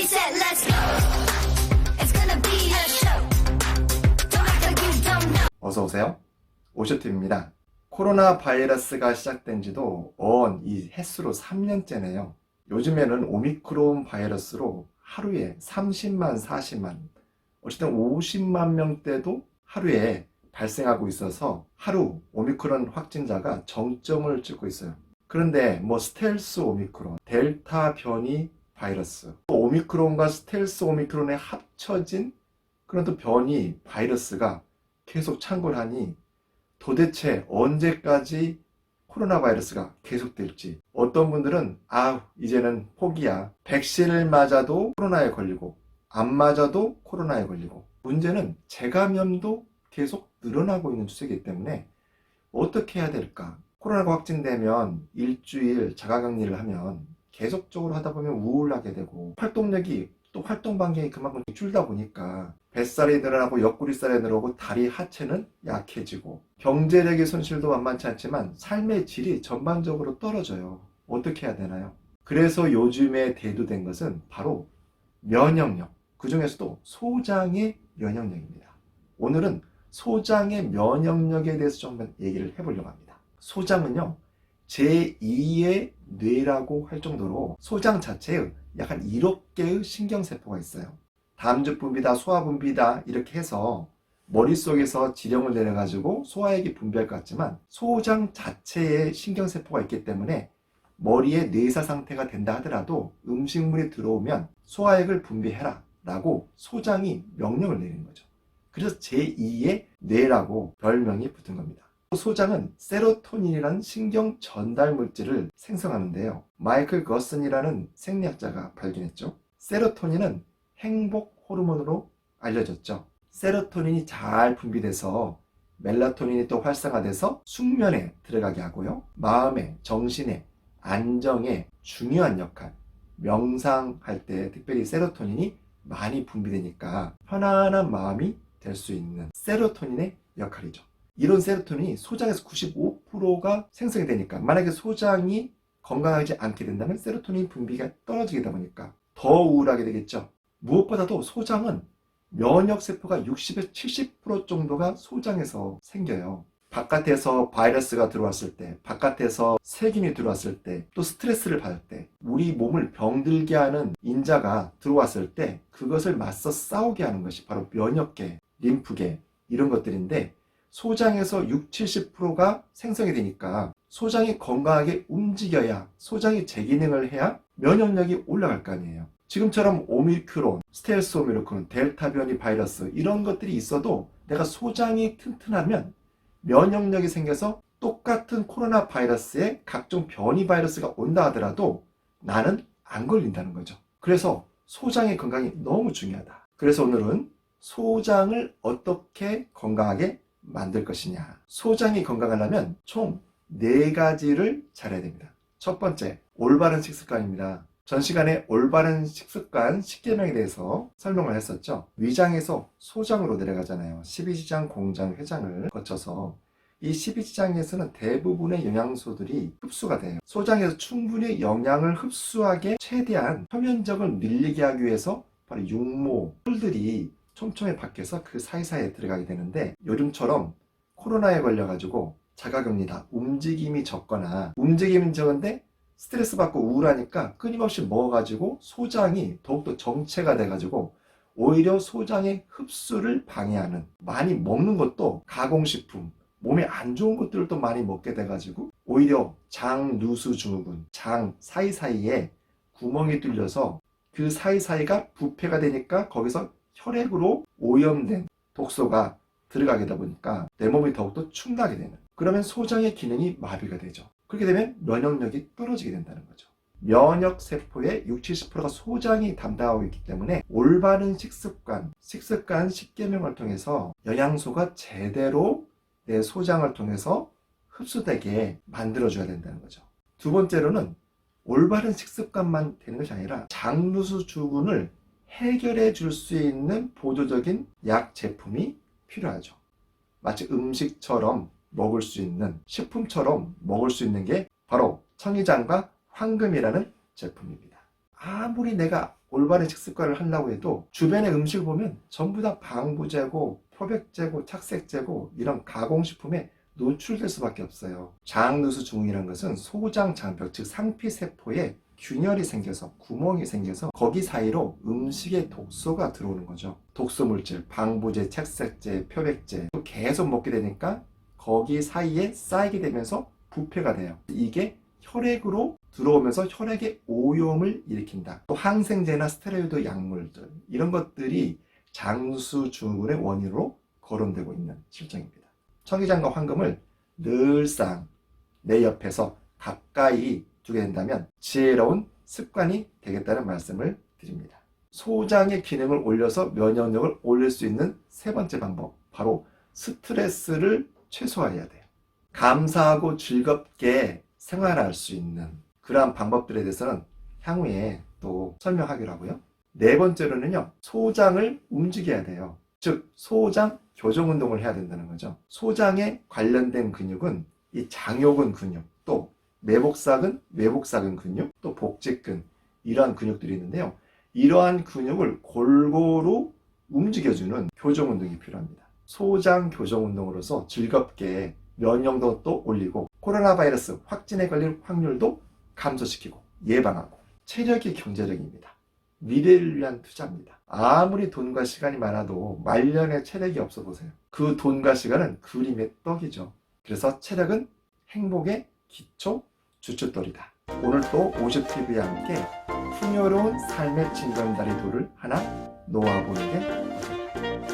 Ready, set, let's go. It's gonna be a show. Don't act like you don't know. 어서 오세요. 오쇼팀입니다. 코로나 바이러스가 시작된 지도 이 햇수로 3년째네요. 요즘에는 오미크론 바이러스로 하루에 30만, 40만, 어쨌든 50만 명대도 하루에 발생하고 있어서 하루 오미크론 확진자가 정점을 찍고 있어요. 그런데 스텔스 오미크론, 델타 변이 바이러스, 또 오미크론과 스텔스 오미크론에 합쳐진 그런 또 변이 바이러스가 계속 창궐하니 도대체 언제까지 코로나 바이러스가 계속될지, 어떤 분들은 이제는 포기야, 백신을 맞아도 코로나에 걸리고 안 맞아도 코로나에 걸리고, 문제는 재감염도 계속 늘어나고 있는 추세이기 때문에 어떻게 해야 될까? 코로나가 확진되면 일주일 자가격리를 하면 계속적으로 하다 보면 우울하게 되고, 활동력이 또 활동 반경이 그만큼 줄다 보니까 뱃살이 늘어나고 옆구리살이 늘어나고 다리 하체는 약해지고, 경제력의 손실도 만만치 않지만 삶의 질이 전반적으로 떨어져요. 어떻게 해야 되나요? 그래서 요즘에 대두된 것은 바로 면역력, 그 중에서도 소장의 면역력입니다. 오늘은 소장의 면역력에 대해서 좀 얘기를 해보려고 합니다. 소장은요, 제2의 뇌라고 할 정도로 소장 자체에 약간 1억 개의 신경세포가 있어요. 담즙분비다, 소화분비다 이렇게 해서 머릿속에서 지령을 내려가지고 소화액이 분비할 것 같지만, 소장 자체에 신경세포가 있기 때문에 머리의 뇌사 상태가 된다 하더라도 음식물이 들어오면 소화액을 분비해라 라고 소장이 명령을 내리는 거죠. 그래서 제2의 뇌라고 별명이 붙은 겁니다. 소장은 세로토닌이라는 신경 전달 물질을 생성하는데요. 마이클 거슨이라는 생리학자가 발견했죠. 세로토닌은 행복 호르몬으로 알려졌죠. 세로토닌이 잘 분비돼서 멜라토닌이 또 활성화돼서 숙면에 들어가게 하고요. 마음의, 정신의 안정에 중요한 역할, 명상할 때 특별히 세로토닌이 많이 분비되니까 편안한 마음이 될 수 있는 세로토닌의 역할이죠. 이런 세로토닌이 소장에서 95%가 생성이 되니까, 만약에 소장이 건강하지 않게 된다면 세로토닌 분비가 떨어지게 되다 보니까 더 우울하게 되겠죠. 무엇보다도 소장은 면역세포가 60에서 70% 정도가 소장에서 생겨요. 바깥에서 바이러스가 들어왔을 때, 바깥에서 세균이 들어왔을 때, 또 스트레스를 받을 때, 우리 몸을 병들게 하는 인자가 들어왔을 때 그것을 맞서 싸우게 하는 것이 바로 면역계, 림프계 이런 것들인데, 소장에서 60, 70%가 생성이 되니까 소장이 건강하게 움직여야, 소장이 재기능을 해야 면역력이 올라갈 거 아니에요. 지금처럼 오미크론, 스텔스 오미크론, 델타 변이 바이러스 이런 것들이 있어도 내가 소장이 튼튼하면 면역력이 생겨서 똑같은 코로나 바이러스에 각종 변이 바이러스가 온다 하더라도 나는 안 걸린다는 거죠. 그래서 소장의 건강이 너무 중요하다. 그래서 오늘은 소장을 어떻게 건강하게 만들 것이냐. 소장이 건강하려면 총 4가지를 잘해야 됩니다. 첫 번째, 올바른 식습관입니다. 전 시간에 올바른 식습관 10계명에 대해서 설명을 했었죠. 위장에서 소장으로 내려가잖아요. 12지장, 공장, 회장을 거쳐서 이 12지장에서는 대부분의 영양소들이 흡수가 돼요. 소장에서 충분히 영양을 흡수하게 최대한 표면적을 늘리게 하기 위해서 바로 육모, 혈들이 촘촘히 박혀서 그 사이사이에 들어가게 되는데, 요즘처럼 코로나에 걸려가지고 자가격리다, 움직임이 적거나 움직임이 적은데 스트레스 받고 우울하니까 끊임없이 먹어가지고 소장이 더욱더 정체가 돼가지고 오히려 소장의 흡수를 방해하는, 많이 먹는 것도 가공식품, 몸에 안 좋은 것들을 또 많이 먹게 돼가지고 오히려 장 누수 증후군, 장 사이사이에 구멍이 뚫려서 그 사이사이가 부패가 되니까 거기서 혈액으로 오염된 독소가 들어가게 되다 보니까 내 몸이 더욱더 축나게 되는, 그러면 소장의 기능이 마비가 되죠. 그렇게 되면 면역력이 떨어지게 된다는 거죠. 면역세포의 60, 70%가 소장이 담당하고 있기 때문에 올바른 식습관 10계명을 통해서 영양소가 제대로 내 소장을 통해서 흡수되게 만들어줘야 된다는 거죠. 두 번째로는 올바른 식습관만 되는 것이 아니라 장누수 주군을 해결해 줄 수 있는 보조적인 약 제품이 필요하죠. 마치 음식처럼 먹을 수 있는, 식품처럼 먹을 수 있는 게 바로 청의장과 황금이라는 제품입니다. 아무리 내가 올바른 식습관을 하려고 해도 주변의 음식을 보면 전부 다 방부제고 표백제고 착색제고 이런 가공식품에 노출될 수밖에 없어요. 장누수 증후군이라는 것은 소장 장벽, 즉 상피세포에 균열이 생겨서 구멍이 생겨서 거기 사이로 음식의 독소가 들어오는 거죠. 독소물질, 방부제, 착색제, 표백제 또 계속 먹게 되니까 거기 사이에 쌓이게 되면서 부패가 돼요. 이게 혈액으로 들어오면서 혈액의 오염을 일으킨다. 또 항생제나 스테로이드 약물들 이런 것들이 장누수 증후군의 원인으로 거론되고 있는 실정입니다. 청기장과 황금을 늘상 내 옆에서 가까이 두게 된다면 지혜로운 습관이 되겠다는 말씀을 드립니다. 소장의 기능을 올려서 면역력을 올릴 수 있는 세 번째 방법, 바로 스트레스를 최소화해야 돼요. 감사하고 즐겁게 생활할 수 있는 그러한 방법들에 대해서는 향후에 또 설명하기로 하고요. 네 번째로는요, 소장을 움직여야 돼요. 즉 소장 교정 운동을 해야 된다는 거죠. 소장에 관련된 근육은 이 장요근 근육, 또 매복사근, 외복사근 근육, 또 복직근 이러한 근육들이 있는데요. 이러한 근육을 골고루 움직여주는 교정 운동이 필요합니다. 소장 교정 운동으로서 즐겁게 면역력도 올리고 코로나 바이러스 확진에 걸릴 확률도 감소시키고 예방하고 체력이 경제력입니다. 미래를 위한 투자입니다. 아무리 돈과 시간이 많아도 말년에 체력이 없어 보세요. 그 돈과 시간은 그림의 떡이죠. 그래서 체력은 행복의 기초 주춧돌이다. 오늘 또 오쇼TV와 함께 풍요로운 삶의 징검다리 돌을 하나 놓아보는 게 어떨까요?